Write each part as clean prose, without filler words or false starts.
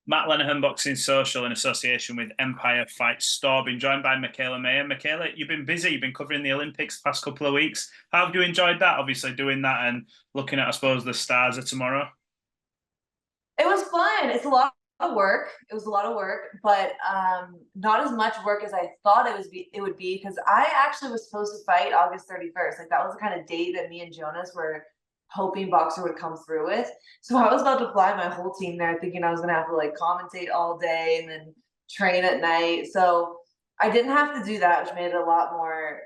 Matt Lenihan, Boxing Social, in association with Empire Fight Store. Been joined by Mikaela Mayer. Mikaela, you've been busy. You've been covering the Olympics the past couple of weeks. How have you enjoyed that? Obviously, doing that and looking at, I suppose, the stars of tomorrow. It was fun. It's a lot of work. It was a lot of work, but not as much work as I thought it would be because I actually was supposed to fight August 31st. Like that was the kind of date that me and Jonas were hoping Boxer would come through with. So I was about to fly my whole team there, thinking I was gonna have to like commentate all day and then train at night. So I didn't have to do that, which made it a lot more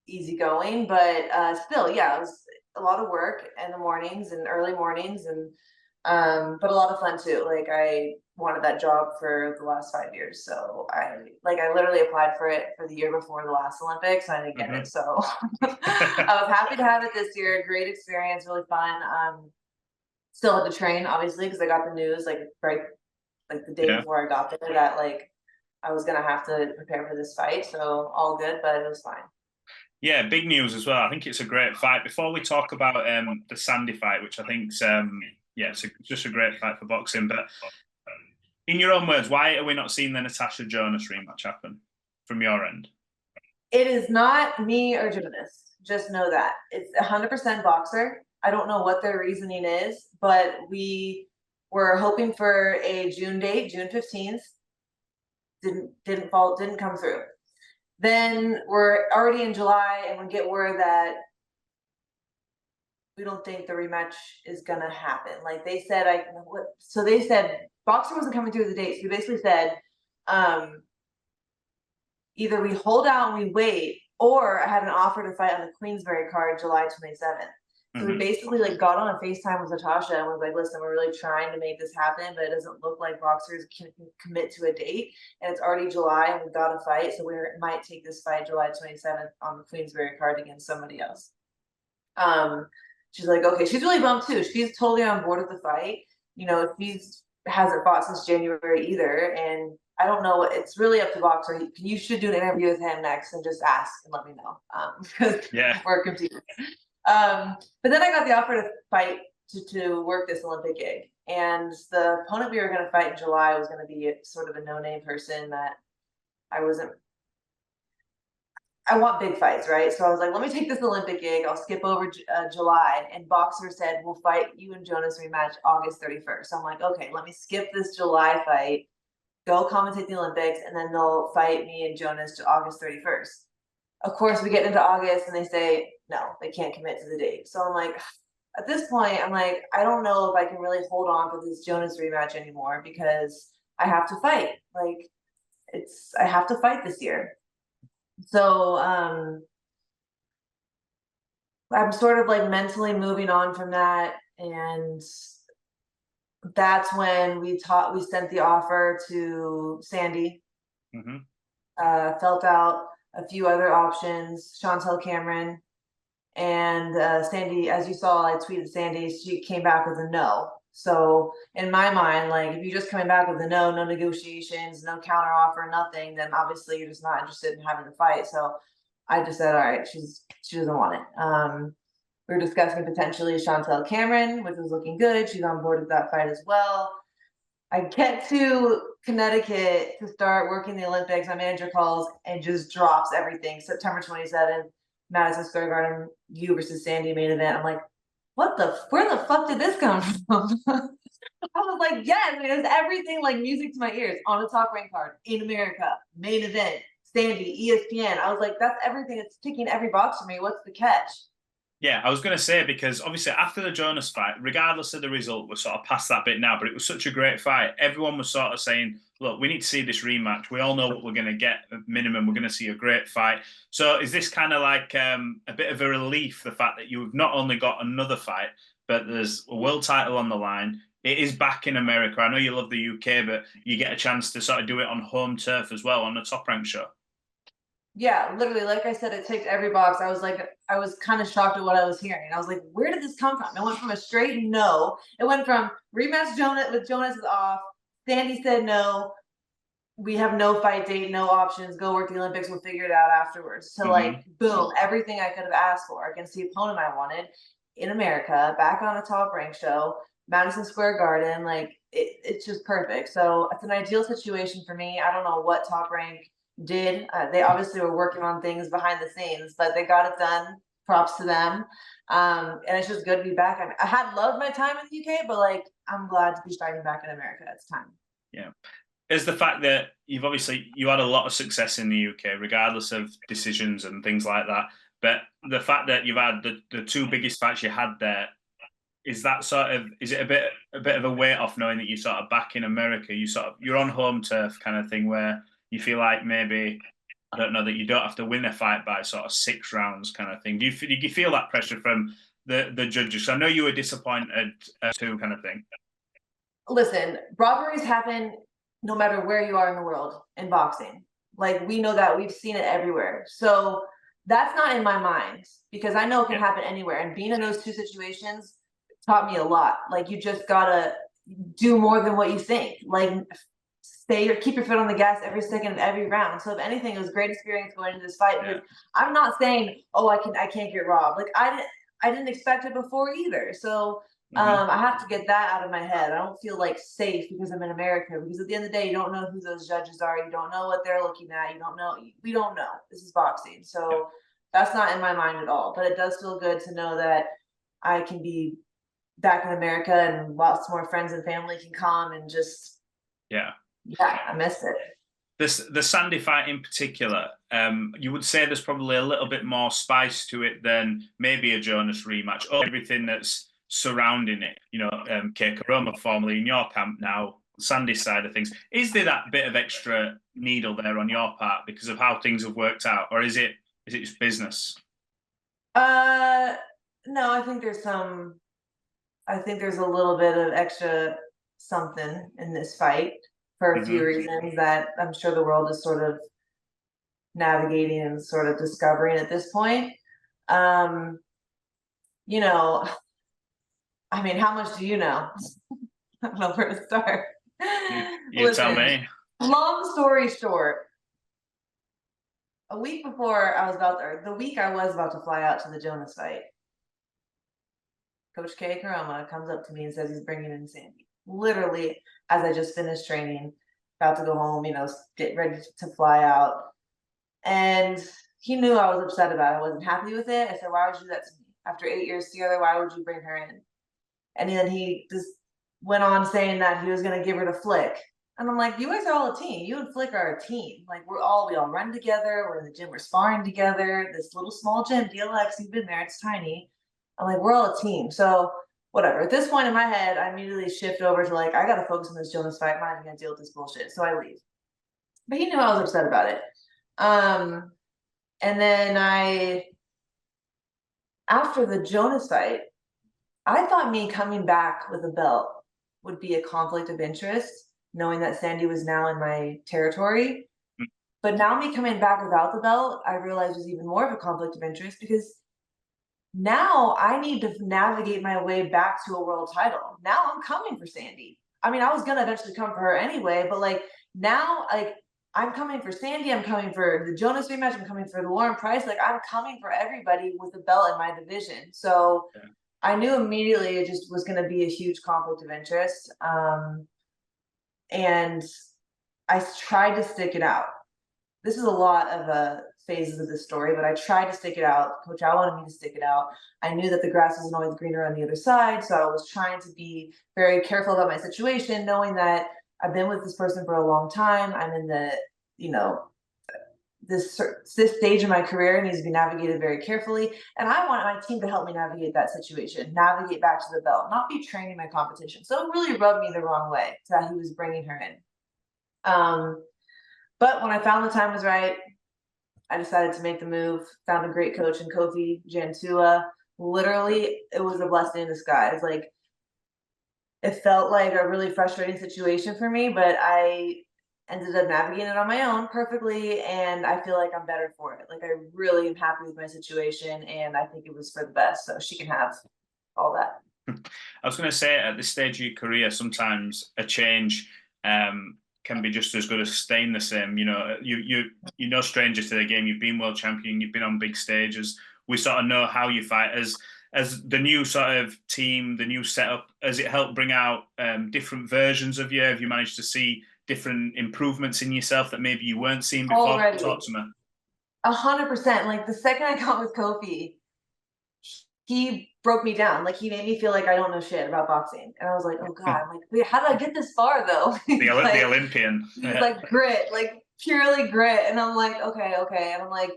easygoing. But still, yeah, it was a lot of work in the mornings and early mornings and but a lot of fun too. Like I wanted that job for the last 5 years. So I literally applied for it for the year before the last Olympics and I didn't get it. So I was happy to have it this year. Great experience, really fun. Still had to train obviously because I got the news like the day Yeah. before I got there that like I was gonna have to prepare for this fight. So all good, but it was fine. Yeah, big news as well. I think it's a great fight. Before we talk about the Sandy fight, which I think's yeah, it's just a great fight for boxing. But in your own words, why are we not seeing the Natasha Jonas rematch happen from your end? It is not me or Jonas. Just know that. It's 100% Boxer. I don't know what their reasoning is, but we were hoping for a June date, June 15th. Didn't come through. Then we're already in July and we get word that we don't think the rematch is gonna happen. Like they said, so they said Boxer wasn't coming through the date. So they basically said, either we hold out and we wait, or I had an offer to fight on the Queensberry card July 27th. So we basically like got on a FaceTime with Natasha and was like, listen, we're really trying to make this happen, but it doesn't look like boxers can commit to a date. And it's already July and we've got a fight. So we might take this fight July 27th on the Queensberry card against somebody else. She's like, okay, she's really bummed too. She's totally on board with the fight. You know, she's hasn't fought since January either. And I don't know. It's really up to Boxer. You should do an interview with him next and just ask and let me know because Yeah. we're confused. But then I got the offer to fight to work this Olympic gig. And the opponent we were going to fight in July was going to be sort of a no-name person that I wasn't. I want big fights, right? So I was like, let me take this Olympic gig. I'll skip over July. And Boxer said, we'll fight you and Jonas rematch August 31st. So I'm like, okay, let me skip this July fight, go commentate the Olympics, and then they'll fight me and Jonas to August 31st. Of course, we get into August and they say, no, they can't commit to the date. So I'm like, at this point, I'm like, I don't know if I can really hold on for this Jonas rematch anymore because I have to fight. Like, I have to fight this year. So I'm sort of like mentally moving on from that. And that's when we sent the offer to Sandy, felt out a few other options, Chantel Cameron, and Sandy, as you saw, I tweeted Sandy, she came back with a no. So in my mind, like if you're just coming back with a no, no negotiations, no counter offer, nothing, then obviously you're just not interested in having the fight. So I just said, all right, she doesn't want it. We were discussing potentially Chantel Cameron, which was looking good. She's on board with that fight as well. I get to Connecticut to start working the Olympics. My manager calls and just drops everything. September 27th, Madison Square Garden, you versus Sandy main event. I'm like, where the fuck did this come from? I was like, yes, there's everything like music to my ears on the top rank card in America, main event, Sandy, ESPN. I was like, that's everything. It's ticking every box for me. What's the catch? Yeah, I was going to say, because obviously after the Jonas fight, regardless of the result, we're sort of past that bit now, but it was such a great fight. Everyone was sort of saying, look, we need to see this rematch. We all know what we're going to get at minimum. We're going to see a great fight. So is this kind of like a bit of a relief, the fact that you've not only got another fight, but there's a world title on the line. It is back in America. I know you love the UK, but you get a chance to sort of do it on home turf as well on the Top Rank show. Yeah, literally, like I said, it ticked every box. I was kind of shocked at what I was hearing. I was like, where did this come from? It went from a straight no. It went from rematch Jonas is off. Sandy said no. We have no fight date, no options. Go work the Olympics. We'll figure it out afterwards. So like, boom, everything I could have asked for against the opponent I wanted in America, back on a top rank show, Madison Square Garden. Like it's just perfect. So it's an ideal situation for me. I don't know what Top Rank did. They obviously were working on things behind the scenes, but they got it done. Props to them. And it's just good to be back. I had loved my time in the UK, but like I'm glad to be starting back in America. It's time. Yeah. Is the fact that you had a lot of success in the UK, regardless of decisions and things like that. But the fact that you've had the two biggest fights you had there, is it a bit of a weight off knowing that you're sort of back in America? You're on home turf kind of thing where you feel like maybe, I don't know, that you don't have to win a fight by sort of 6 rounds kind of thing. Do you feel that pressure from the judges? I know you were disappointed too, kind of thing. Listen, robberies happen no matter where you are in the world in boxing. Like we know that, we've seen it everywhere. So that's not in my mind because I know it can happen anywhere. And being in those two situations taught me a lot. Like you just gotta do more than what you think. Like keep your foot on the gas every second of every round. So if anything, it was a great experience going into this fight because I'm not saying, oh, I can't get robbed. Like I didn't expect it before either. So I have to get that out of my head. I don't feel like safe because I'm in America, because at the end of the day, you don't know who those judges are. You don't know what they're looking at. You don't know. We don't know. This is boxing. So that's not in my mind at all. But it does feel good to know that I can be back in America and lots more friends and family can come and just, I miss it. The Sandy fight in particular, you would say there's probably a little bit more spice to it than maybe a Jonas rematch, or everything that's surrounding it. You know, Kay Koroma formerly in your camp, now Sandy's side of things. Is there that bit of extra needle there on your part because of how things have worked out, or is it just business? No, I think there's a little bit of extra something in this fight for a few reasons that I'm sure the world is sort of navigating and sort of discovering at this point. You know, I mean, how much do you know? I don't know where to start. You tell me. Long story short, the week I was about to fly out to the Jonas fight, Coach Kay Koroma comes up to me and says he's bringing in Sandy. Literally, as I just finished training, about to go home, get ready to fly out. And he knew I was upset about it. I wasn't happy with it. I said, why would you do that to me? After 8 years together, why would you bring her in? And then he just went on saying that he was going to give her the flick. And I'm like, you guys are all a team. You and Flick are a team. Like we all run together. We're in the gym. We're sparring together. This little small gym, DLX, you've been there. It's tiny. I'm like, we're all a team. So whatever. At this point in my head, I immediately shift over to like, I got to focus on this Jonas fight. I'm not even going to deal with this bullshit. So I leave. But he knew I was upset about it. And then after the Jonas fight, I thought me coming back with a belt would be a conflict of interest, knowing that Sandy was now in my territory. But now me coming back without the belt, I realized was even more of a conflict of interest because now I need to navigate my way back to a world title. Now I'm coming for Sandy. I mean, I was going to eventually come for her anyway, but like now, like I'm coming for Sandy. I'm coming for the Jonas rematch. I'm coming for the Lauren Price. Like I'm coming for everybody with the belt in my division. So I knew immediately it just was going to be a huge conflict of interest. And I tried to stick it out. This is a lot of phases of the story, but I tried to stick it out. Coach Al wanted me to stick it out. I knew that the grass isn't always greener on the other side, so I was trying to be very careful about my situation, knowing that I've been with this person for a long time. I'm in the, this stage of my career needs to be navigated very carefully. And I want my team to help me navigate that situation, navigate back to the belt, not be training my competition. So it really rubbed me the wrong way that he was bringing her in. But when I found the time was right, I decided to make the move, found a great coach in Kofi Jantua. Literally, it was a blessing in disguise. Like, it felt like a really frustrating situation for me, but I ended up navigating it on my own perfectly, and I feel like I'm better for it. Like, I really am happy with my situation, and I think it was for the best, so she can have all that. I was going to say, at this stage of your career, sometimes a change can be just as good as staying the same. You're no stranger to the game. You've been world champion. You've been on big stages. We sort of know how you fight. As as the new sort of team, the new setup, has it helped bring out different versions of you? Have you managed to see different improvements in yourself that maybe you weren't seeing before? Already. Talk to me. 100%. Like the second I got with Kofi, he broke me down. Like he made me feel like I don't know shit about boxing. And I was like, oh God, I'm like, wait, how did I get this far though? The like, Olympian. He's like grit, like purely grit. And I'm like, okay. And I'm like,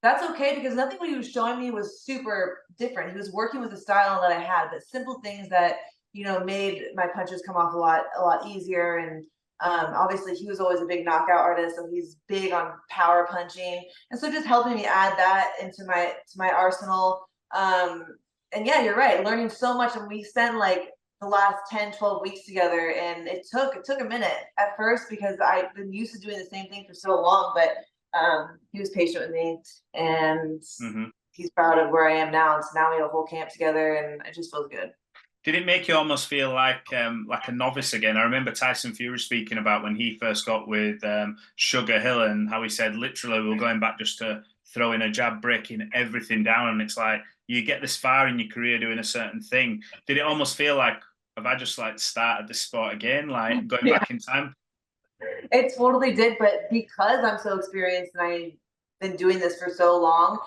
that's okay, because nothing what he was showing me was super different. He was working with the style that I had, but simple things that, made my punches come off a lot easier. And obviously he was always a big knockout artist, so he's big on power punching. And so just helping me add that into my arsenal. And yeah, you're right, learning so much. And we spent like the last 10-12 weeks together, and it took a minute at first because I've been used to doing the same thing for so long. But he was patient with me, and he's proud of where I am now. And so now we have a whole camp together, and it just feels good. Did it make you almost feel like a novice again? I remember Tyson Fury speaking about when he first got with Sugar Hill, and how he said literally we were going back just to throwing a jab, breaking everything down. And it's like you get this far in your career doing a certain thing. Did it almost feel like, have I just like started this sport again, like going back in time? It totally did, but because I'm so experienced and I've been doing this for so long,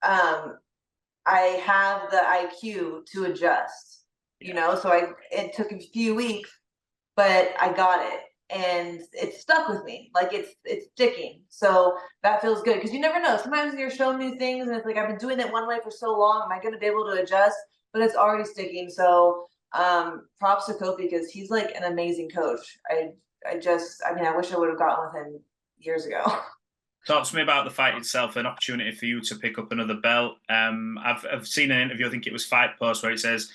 I have the IQ to adjust, so it took a few weeks, but I got it, and it stuck with me. Like it's sticking. So that feels good, because you never know. Sometimes you're shown new things and it's like, I've been doing it one way for so long. Am I going to be able to adjust? But it's already sticking. So props to Kofi, because he's like an amazing coach. I wish I would have gotten with him years ago. Talk to me about the fight itself, an opportunity for you to pick up another belt. I've seen an interview, I think it was Fight Post, where it says,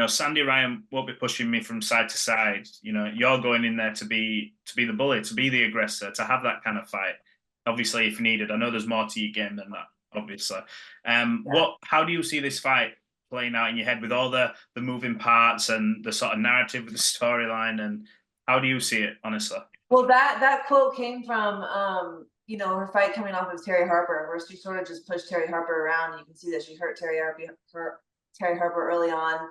Sandy Ryan won't be pushing me from side to side. You're going in there to be the bully, to be the aggressor, to have that kind of fight. Obviously, if needed. I know there's more to your game than that, obviously. How do you see this fight playing out in your head with all the moving parts and the sort of narrative of the storyline, and how do you see it, honestly? Well, that quote came from her fight coming off of Terry Harper, where she sort of just pushed Terry Harper around. You can see that she hurt Terry Harper early on,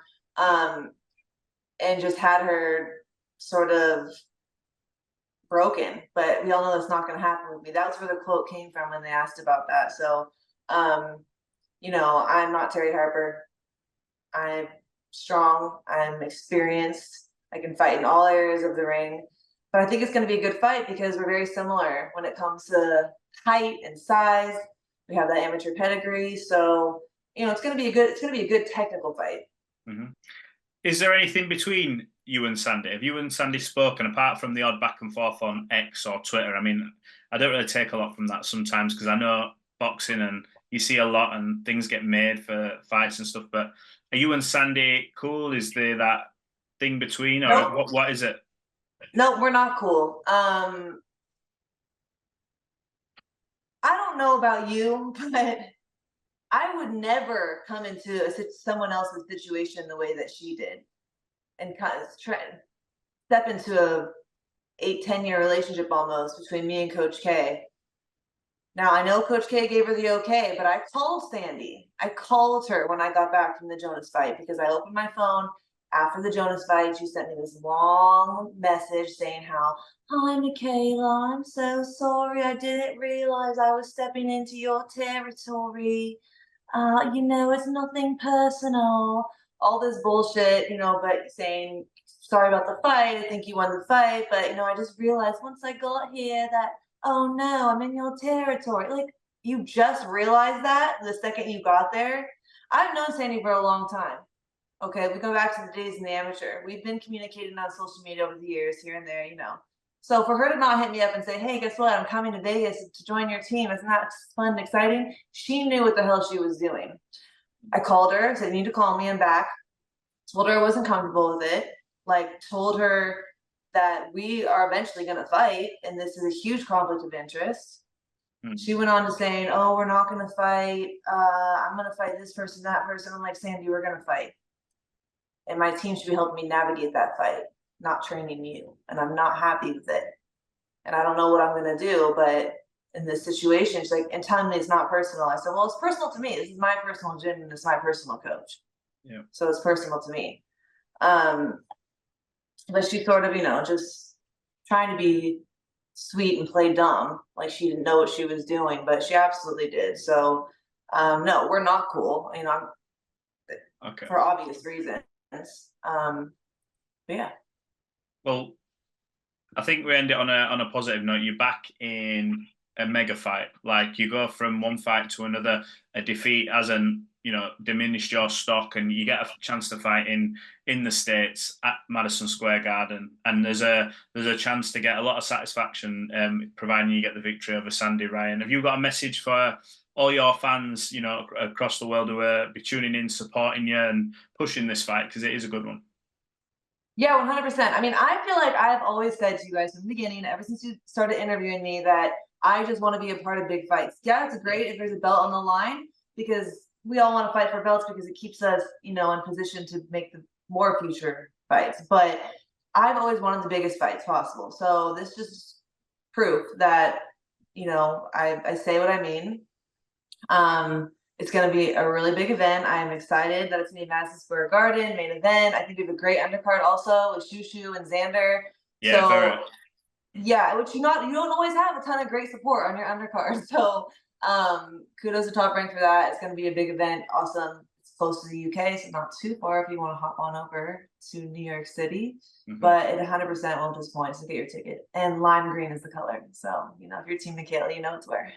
and just had her sort of broken. But we all know that's not going to happen with me. That's where the quote came from when they asked about that. So, I'm not Terry Harper. I'm strong. I'm experienced. I can fight in all areas of the ring. But I think it's going to be a good fight because we're very similar when it comes to height and size. We have that amateur pedigree, so it's going to be a good technical fight. Is there anything between you and Sandy? Have you and Sandy spoken, apart from the odd back and forth on X or Twitter? I mean, I don't really take a lot from that sometimes, because I know boxing and you see a lot and things get made for fights and stuff. But are you and Sandy cool? Is there that thing between, or Nope. what is it? No, we're not cool. I don't know about you, but I would never come into someone else's situation the way that she did, and kind of step into a 8-10 year relationship almost between me and Coach K. Now, I know Coach K gave her the okay, but I called Sandy. I called her when I got back from the Jonas fight, because I opened my phone after the Jonas fight. She sent me this long message saying how, "Hi, Mikaela, I'm so sorry. I didn't realize I was stepping into your territory. It's nothing personal." All this bullshit, but saying, "Sorry about the fight. I think you won the fight. But, I just realized once I got here that, oh no, I'm in your territory." Like, you just realized that the second you got there? I've known Sandy for a long time. Okay, we go back to the days in the amateur. We've been communicating on social media over the years, here and there, So for her to not hit me up and say, "Hey, guess what? I'm coming to Vegas to join your team. Isn't that fun and exciting?" She knew what the hell she was doing. I called her, said, "You need to call me. I'm back." Told her I wasn't comfortable with it. Told her that we are eventually going to fight, and this is a huge conflict of interest. She went on to saying, "Oh, we're not going to fight. I'm going to fight this person, that person." I'm like, "Sandy, we're going to fight. And my team should be helping me navigate that fight, not training you. And I'm not happy with it. And I don't know what I'm going to do, but in this situation," she's like, "and telling me it's not personal." I said, "Well, it's personal to me. This is my personal gym and it's my personal coach." Yeah. So it's personal to me. But she sort of, just trying to be sweet and play dumb, like she didn't know what she was doing, but she absolutely did. So, no, we're not cool. Okay. For obvious reasons. Yeah. Well, I think we end it on a positive note. You're back in a mega fight. Like, you go from one fight to another. A defeat hasn't, diminished your stock, and you get a chance to fight in the States at Madison Square Garden, and there's a chance to get a lot of satisfaction, providing you get the victory over Sandy Ryan. Have you got a message for all your fans, across the world, who will be tuning in, supporting you, and pushing this fight, because it is a good one? Yeah, 100%. I mean, I feel like I've always said to you guys from the beginning, ever since you started interviewing me, that I just want to be a part of big fights. Yeah, it's great if there's a belt on the line, because we all want to fight for belts, because it keeps us, in position to make the more future fights. But I've always wanted the biggest fights possible. So this just proof that, I say what I mean. It's going to be a really big event. I am excited that it's going to be Madison Square Garden, main event. I think we have a great undercard also with Shushu and Xander. Yeah, so yeah, which you don't always have a ton of great support on your undercard. So kudos to Top Rank for that. It's going to be a big event. Awesome. It's close to the UK, so not too far if you want to hop on over to New York City. But it 100% won't disappoint. So get your ticket. And lime green is the color. So, if you're Team Mikaela, you know it's where.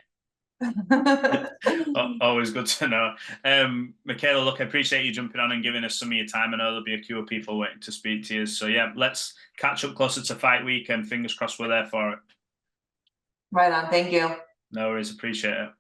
Always good to know. Mikaela, look, I appreciate you jumping on and giving us some of your time. I know there'll be a queue of people waiting to speak to you. So yeah, let's catch up closer to fight week, and fingers crossed we're there for it. Right on. Thank you. No worries. Appreciate it.